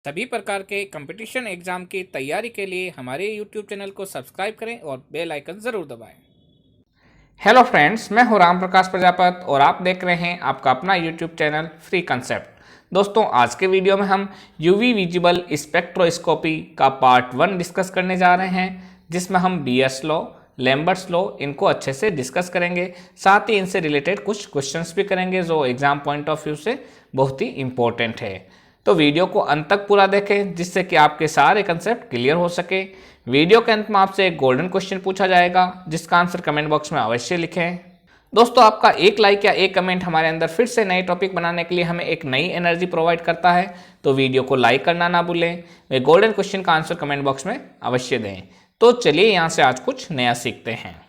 सभी प्रकार के कंपटीशन एग्जाम की तैयारी के लिए हमारे YouTube चैनल को सब्सक्राइब करें और बेल आइकन ज़रूर दबाएं। हेलो फ्रेंड्स, मैं हूं राम प्रकाश प्रजापत और आप देख रहे हैं आपका अपना YouTube चैनल फ्री कंसेप्ट। दोस्तों, आज के वीडियो में हम यूवी विजिबल स्पेक्ट्रोस्कोपी का पार्ट 1 डिस्कस करने जा रहे हैं, जिसमें हम बीएस लॉ, लैम्बर्ट्स लॉ इनको अच्छे से डिस्कस करेंगे। साथ ही इनसे रिलेटेड कुछ क्वेश्चंस भी करेंगे जो एग्जाम पॉइंट ऑफ व्यू से बहुत ही इंपॉर्टेंट है। तो वीडियो को अंत तक पूरा देखें जिससे कि आपके सारे कंसेप्ट क्लियर हो सके। वीडियो के अंत में आपसे एक गोल्डन क्वेश्चन पूछा जाएगा जिसका आंसर कमेंट बॉक्स में अवश्य लिखें। दोस्तों, आपका एक लाइक या एक कमेंट हमारे अंदर फिर से नए टॉपिक बनाने के लिए हमें एक नई एनर्जी प्रोवाइड करता है, तो वीडियो को लाइक करना ना भूलें। वे गोल्डन क्वेश्चन का आंसर कमेंट बॉक्स में अवश्य दें। तो चलिए यहाँ से आज कुछ नया सीखते हैं।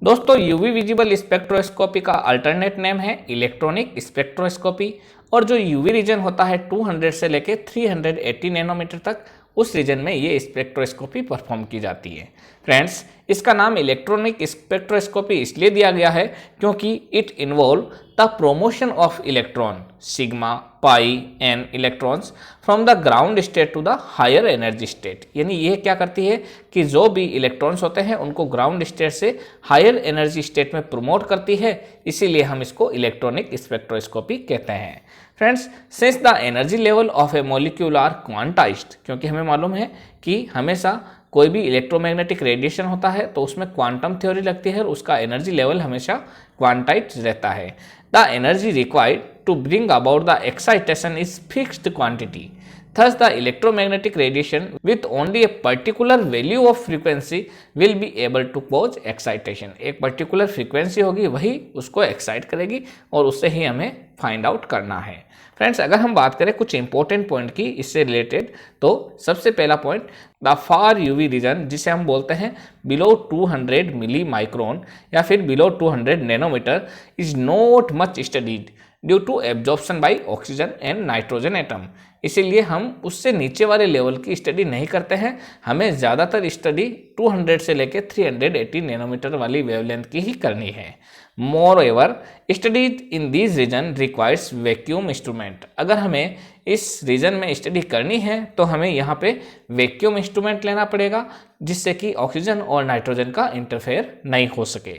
दोस्तों, यूवी विजिबल स्पेक्ट्रोस्कोपी का अल्टरनेट नेम है इलेक्ट्रॉनिक स्पेक्ट्रोस्कोपी, और जो यूवी रीजन होता है 200 से लेकर 380 नैनोमीटर तक, उस रीजन में ये स्पेक्ट्रोस्कोपी परफॉर्म की जाती है। फ्रेंड्स, इसका नाम इलेक्ट्रॉनिक स्पेक्ट्रोस्कोपी इसलिए दिया गया है क्योंकि it involve the promotion of electron sigma pi n electrons from the ground state to the higher energy state. यानी ये क्या करती है कि जो भी इलेक्ट्रॉन्स होते हैं उनको ग्राउंड स्टेट से हायर एनर्जी स्टेट में प्रमोट करती है, इसीलिए हम इसको इलेक्ट्रॉनिक स्पेक्ट्रोस्कोपी कहते हैं। Friends, since the energy level of a molecule are quantized, क्योंकि हमें मालूम है कि हमेशा कोई भी इलेक्ट्रोमैग्नेटिक रेडिएशन होता है तो उसमें क्वांटम थ्योरी लगती है और उसका एनर्जी लेवल हमेशा क्वांटाइज्ड रहता है। The energy required to bring about the excitation is fixed quantity. Thus, the electromagnetic radiation with only a particular value of frequency will be able to cause excitation। एक particular frequency होगी, वही उसको excite करेगी और उससे ही हमें find out करना है। फ्रेंड्स, अगर हम बात करें कुछ इंपॉर्टेंट पॉइंट की इससे रिलेटेड, तो सबसे पहला point, the far UV region, जिसे हम बोलते हैं बिलो 200 मिली माइक्रोन या फिर below 200 nanometre, is not much studied due to absorption by oxygen and nitrogen atom. इसीलिए हम उससे नीचे वाले लेवल की स्टडी नहीं करते हैं। हमें ज़्यादातर स्टडी 200 से लेकर 380 नैनोमीटर वाली वेवलेंथ की ही करनी है। Moreover study in this region requires vacuum instrument. अगर हमें इस रीजन में स्टडी करनी है तो हमें यहाँ पे वैक्यूम इंस्ट्रूमेंट लेना पड़ेगा जिससे कि ऑक्सीजन और नाइट्रोजन का इंटरफेयर नहीं हो सके।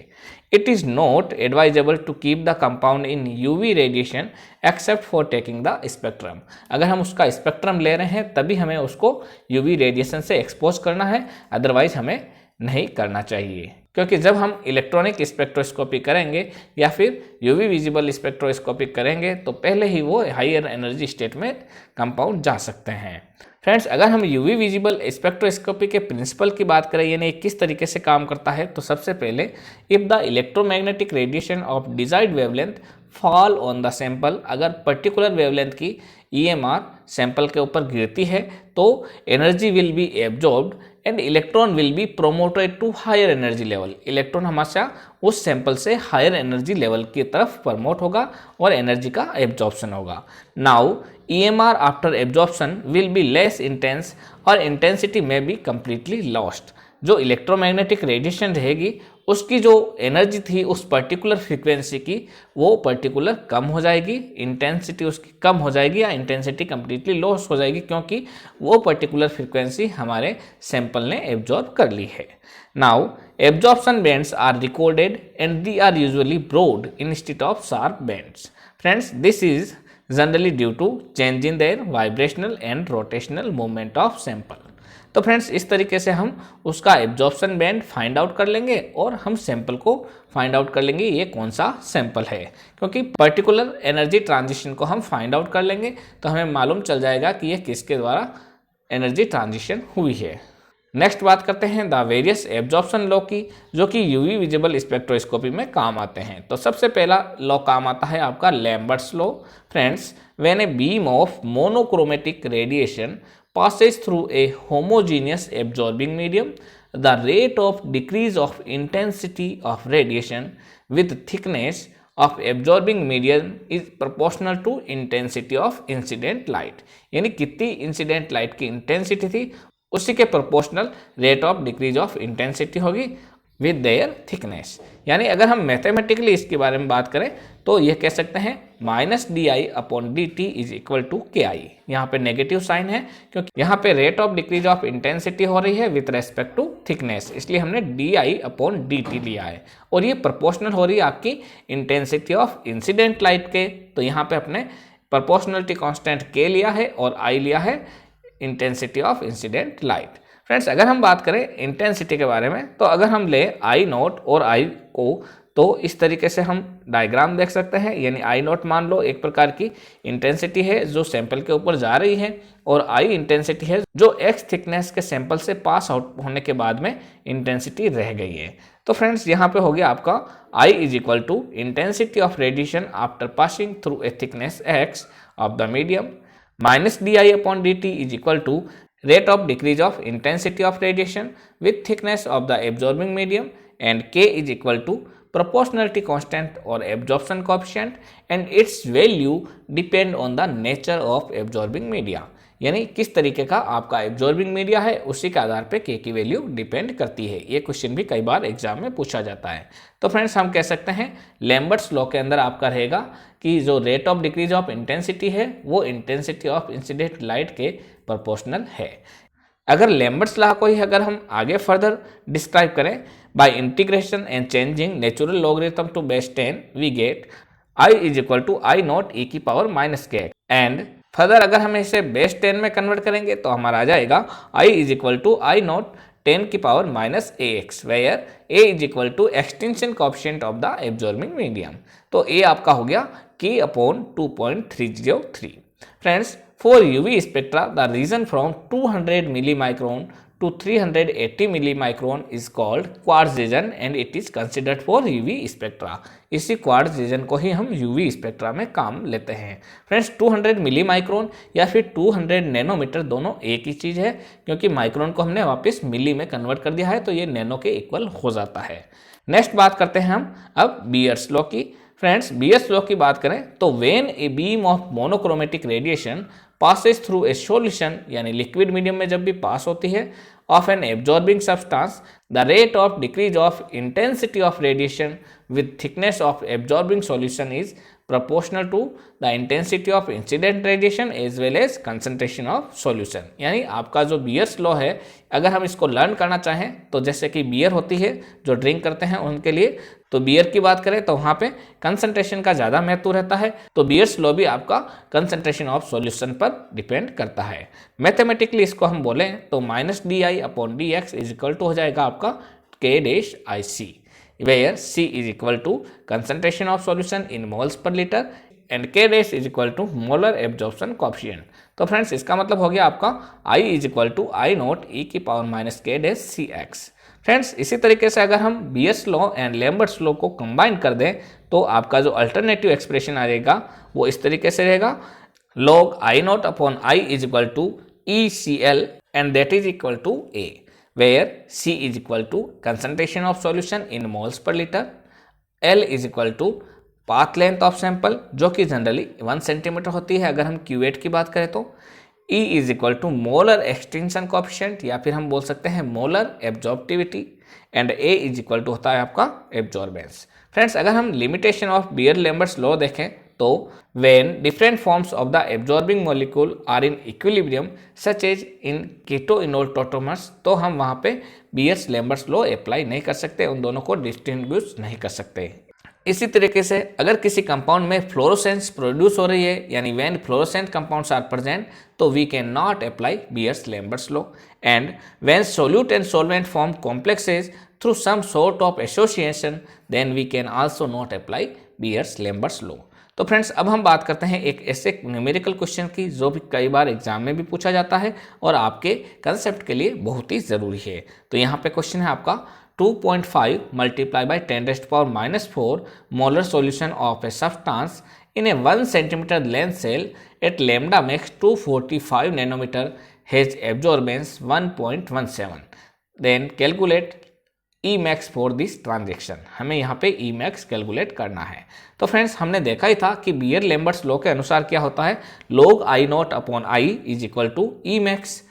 It is not advisable to keep the compound in UV radiation except for taking the spectrum. अगर हम उसका स्पेक्ट्रम ले रहे हैं तभी हमें उसको यूवी रेडिएशन से एक्सपोज करना है, अदरवाइज हमें नहीं करना चाहिए। क्योंकि जब हम इलेक्ट्रॉनिक स्पेक्ट्रोस्कोपी करेंगे या फिर यूवी विजिबल स्पेक्ट्रोस्कोपी करेंगे तो पहले ही वो हायर एनर्जी स्टेट में कंपाउंड जा सकते हैं। फ्रेंड्स, अगर हम यूवी विजिबल स्पेक्ट्रोस्कोपी के प्रिंसिपल की बात करें, यानी किस तरीके से काम करता है, तो सबसे पहले, if the electromagnetic radiation of desired wavelength fall on the sample, अगर पर्टिकुलर वेवलेंथ की EMR सैंपल के ऊपर गिरती है तो energy will be absorbed and electron will be promoted to higher energy level. Electron हमेशा उस सैंपल से हायर एनर्जी लेवल की तरफ प्रमोट होगा और एनर्जी का एब्जॉर्प्शन होगा। Now EMR after absorption will be less intense और इंटेंसिटी में बी कंप्लीटली लॉस्ट। जो इलेक्ट्रोमैग्नेटिक रेडिएशन रहेगी उसकी जो एनर्जी थी उस पर्टिकुलर फ्रीक्वेंसी की, वो पर्टिकुलर कम हो जाएगी, इंटेंसिटी उसकी कम हो जाएगी या इंटेंसिटी कंप्लीटली लॉस हो जाएगी, क्योंकि वो पर्टिकुलर फ्रीक्वेंसी हमारे सैंपल ने एब्जॉर्ब कर ली है। Now absorption bands are recorded and they are usually broad instead of sharp bands. Friends, this is generally due to change in their vibrational and rotational movement of sample. तो friends, इस तरीके से हम उसका absorption band find out कर लेंगे और हम सैंपल को फाइंड आउट कर लेंगे ये कौन सा सैंपल है, क्योंकि पर्टिकुलर एनर्जी ट्रांजिशन को हम फाइंड आउट कर लेंगे तो हमें मालूम चल जाएगा कि ये किसके द्वारा एनर्जी ट्रांजिशन हुई है। नेक्स्ट बात करते हैं द वेरियस एब्जॉर्प्शन लॉ की, जो कि यूवी विजिबल स्पेक्ट्रोस्कोपी में काम आते हैं। तो सबसे पहला लॉ काम आता है आपका Lambert's law. Friends, when a beam of monochromatic radiation passes through a homogeneous absorbing medium, the rate of decrease of intensity of radiation with thickness of absorbing medium is proportional to intensity of incident light। यानी कितनी incident light की intensity थी उसी के proportional rate of decrease of intensity होगी with their thickness. यानी अगर हम मैथमेटिकली इसके बारे में बात करें तो ये कह सकते हैं -di/dt is equal to KI। यहाँ पे नेगेटिव साइन है क्योंकि यहाँ पे rate of decrease of intensity हो रही है विथ रेस्पेक्ट टू थिकनेस, इसलिए हमने di/dt लिया है और ये प्रोपोर्शनल हो रही है आपकी इंटेंसिटी ऑफ इंसिडेंट लाइट के। तो यहाँ पे अपने प्रोपोर्शनलिटी कांस्टेंट K लिया है और I लिया है intensity of incident light. Friends अगर हम बात करें इंटेंसिटी के बारे में तो अगर हम ले I0 और I को तो इस तरीके से हम डायग्राम देख सकते हैं। यानी I0 मान लो एक प्रकार की इंटेंसिटी है जो सैंपल के ऊपर जा रही है और I इंटेंसिटी है जो X थिकनेस के सैंपल से पास आउट होने के बाद में इंटेंसिटी रह गई है। तो फ्रेंड्स यहाँ पे हो गया आपका I is equal to intensity of radiation after passing through a thickness X of the medium minus di/dt is equal to rate of decrease of intensity of radiation with thickness of the absorbing medium and K is equal to proportionality constant or absorption coefficient and its value depend on the nature of absorbing media। यानी किस तरीके का आपका absorbing media है उसी के आधार पे K की वैल्यू डिपेंड करती है। ये क्वेश्चन भी कई बार एग्जाम में पूछा जाता है। तो फ्रेंड्स हम कह सकते हैं लैम्बर्ट्स लॉ के अंदर आपका रहेगा कि जो rate of decrease of intensity है वो इंटेंसिटी ऑफ इंसिडेंट लाइट के प्रोपोर्शनल है। अगर लैम्बर्ट्स लॉ को ही अगर हम आगे फर्दर डिस्क्राइब करें by integration and changing natural logarithm to base 10 we get I is equal to I0 e⁻⁻k and further अगर हम इसे बेस 10 में कन्वर्ट करेंगे तो हमारा आ जाएगा I is equal to I0 10⁻⁻ax where a is equal to extinction coefficient of the absorbing medium. तो a आपका हो गया K/2.303। Friends for UV spectra the region from 200 millimicron to 380 millimicron is called quartz region and it is considered for UV spectra. इसी quartz region को ही हम UV spectra में काम लेते हैं। फ्रेंड्स 200 मिलीमाइक्रोन या फिर 200 नैनोमीटर दोनों एक ही चीज़ है क्योंकि माइक्रोन को हमने वापस मिली में कन्वर्ट कर दिया है तो ये नैनो के इक्वल हो जाता है। नेक्स्ट बात करते हैं हम अब बीयर्स लॉ की। फ्रेंड्स बीयर्स लॉ की बात करें तो when a beam of monochromatic radiation passes through a solution यानी लिक्विड मीडियम में जब भी पास होती है of an absorbing substance the rate of decrease of intensity of radiation with thickness of absorbing solution is proportional to the intensity of incident radiation as well as concentration of solution। यानी आपका जो bears law है अगर हम इसको learn करना चाहें तो जैसे कि बियर होती है जो ड्रिंक करते हैं उनके लिए, तो बियर की बात करें तो वहाँ पे कंसंट्रेशन का ज़्यादा महत्व रहता है। तो बीयर्स लॉ भी आपका कंसंट्रेशन ऑफ सॉल्यूशन पर डिपेंड करता है। मैथमेटिकली इसको हम बोलें तो -di/dx इज इक्वल टू हो जाएगा आपका K-IC where C is equal to concentration of solution in moles per liter and K dash is equal to molar absorption coefficient। तो फ्रेंड्स इसका मतलब हो गया आपका I is equal to I0 e⁻⁻k dash Cx। Friends इसी तरीके से अगर हम Beer's law and Lambert's law को कंबाइन कर दें तो आपका जो अल्टरनेटिव एक्सप्रेशन आएगा वो इस तरीके से रहेगा log I0/I is equal to ECl and that is equal to A where C is equal to concentration of solution in moles per liter, L is equal to path length of sample जो कि generally 1 centimetre होती है अगर हम cuvette की बात करें तो, E is equal to molar extinction coefficient या फिर हम बोल सकते हैं molar absorptivity and A is equal to होता है आपका absorbance। फ्रेंड्स अगर हम लिमिटेशन ऑफ बियर-लैम्बर्ट्स लॉ देखें तो when different forms of the absorbing molecule are in equilibrium such as in keto-enol tautomers तो हम वहाँ पे बीयर्स-लैम्बर्ट्स लॉ अप्लाई नहीं कर सकते, उन दोनों को डिस्टिंग्विश नहीं कर सकते। इसी तरीके से अगर किसी कंपाउंड में फ्लोरोसेंस प्रोड्यूस हो रही है यानी when fluorescent compounds are present तो we can not apply Beer's Lambert's law and when solute and solvent form complexes through some sort of association then we can also not apply Beer's Lambert's law. तो friends अब हम बात करते हैं एक ऐसे numerical question की जो भी कई बार एग्जाम में भी पूछा जाता है और आपके कंसेप्ट के लिए बहुत ही ज़रूरी है। तो यहाँ पे क्वेश्चन है आपका 2.5 × 10⁻⁻4 molar solution of a substance in a 1 centimetre length cell at lambda max 245 nanometre has absorbance 1.17 then calculate Emax for this transaction. हमें यहाँ पे Emax कैलकुलेट करना है। तो फ्रेंड्स हमने देखा ही था कि बीयर-लैम्बर्ट्स लॉ के अनुसार क्या होता है log I0/I is equal to Emax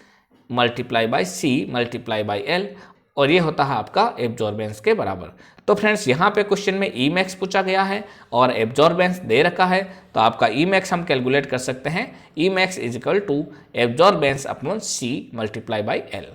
multiply by C multiply by L, और ये होता है आपका एब्जॉर्बेंस के बराबर। तो फ्रेंड्स यहाँ पे क्वेश्चन में ई मैक्स पूछा गया है और एब्जॉर्बेंस दे रखा है, तो आपका ई मैक्स हम कैलकुलेट कर सकते हैं। E max is equal to absorbance upon C multiply by L.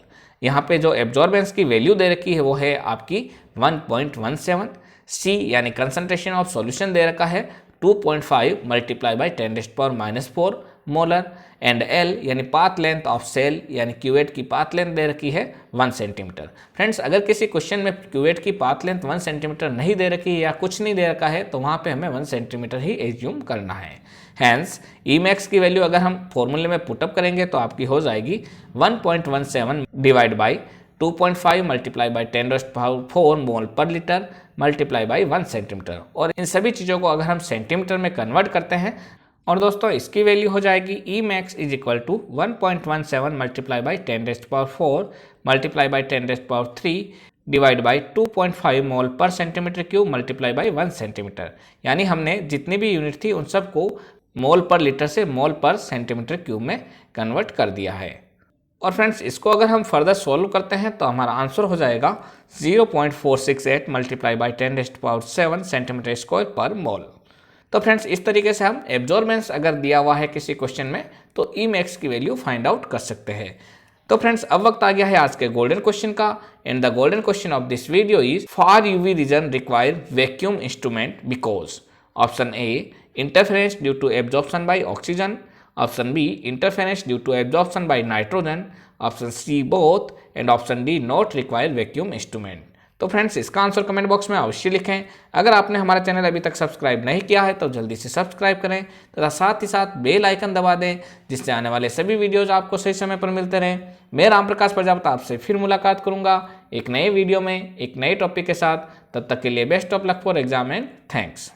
यहाँ पे जो एब्जॉर्बेंस की वैल्यू दे रखी है वो है आपकी 1.17। सी यानी कंसंट्रेशन ऑफ सॉल्यूशन दे रखा है 2.5 multiply by 10⁻⁴ molar, and L यानी पाथ लेंथ ऑफ सेल यानी क्यूवेट की पाथ लेंथ दे रखी है 1 सेंटीमीटर। फ्रेंड्स अगर किसी क्वेश्चन में क्यूवेट की पाथ लेंथ 1 सेंटीमीटर नहीं दे रखी या कुछ नहीं दे रखा है तो वहाँ पे हमें 1 सेंटीमीटर ही एज्यूम करना है। हैंस ई मैक्स की वैल्यू अगर हम फॉर्मूले में पुटअप करेंगे तो आपकी हो जाएगी 1.17 डिवाइड बाई 2.5 मल्टीप्लाई बाई 10⁴ मोल पर लीटर मल्टीप्लाई बाई 1 सेंटीमीटर। और इन सभी चीज़ों को अगर हम सेंटीमीटर में कन्वर्ट करते हैं और दोस्तों इसकी वैल्यू हो जाएगी E max is equal to 1.17 multiply by 10⁴ multiply by 10⁻³ divide by 2.5 mole पर centimetre cube multiply by 1 centimetre. यानी हमने जितनी भी यूनिट थी उन सबको मोल पर लीटर से मोल पर सेंटीमीटर क्यूब में कन्वर्ट कर दिया है। और फ्रेंड्स इसको अगर हम फर्दर सॉल्व करते हैं तो हमारा आंसर हो जाएगा 0.468 मल्टीप्लाई बाई 10⁻⁷ सेंटीमीटर स्क्वायर पर मोल। तो फ्रेंड्स इस तरीके से हम एब्जॉर्बेंस अगर दिया हुआ है किसी क्वेश्चन में तो ई मैक्स की वैल्यू फाइंड आउट कर सकते हैं। तो फ्रेंड्स अब वक्त आ गया है आज के गोल्डन क्वेश्चन का, and the golden question of this video is for UV region require vacuum instrument because option A interference due to absorption by oxygen, option B interference due to absorption by nitrogen, option C both, and option D not require vacuum instrument. तो friends इसका answer comment box में अवश्य लिखें। अगर आपने हमारा channel अभी तक सब्सक्राइब नहीं किया है तो जल्दी से सब्सक्राइब करें तथा साथ ही साथ बेल आइकन दबा दें जिससे आने वाले सभी वीडियोज आपको सही समय पर मिलते रहें। मैं राम प्रकाश प्रजापति आपसे फिर मुलाकात करूंगा एक नए वीडियो में एक नए टॉपिक के साथ। तब तक के लिए best of luck for exam and thanks.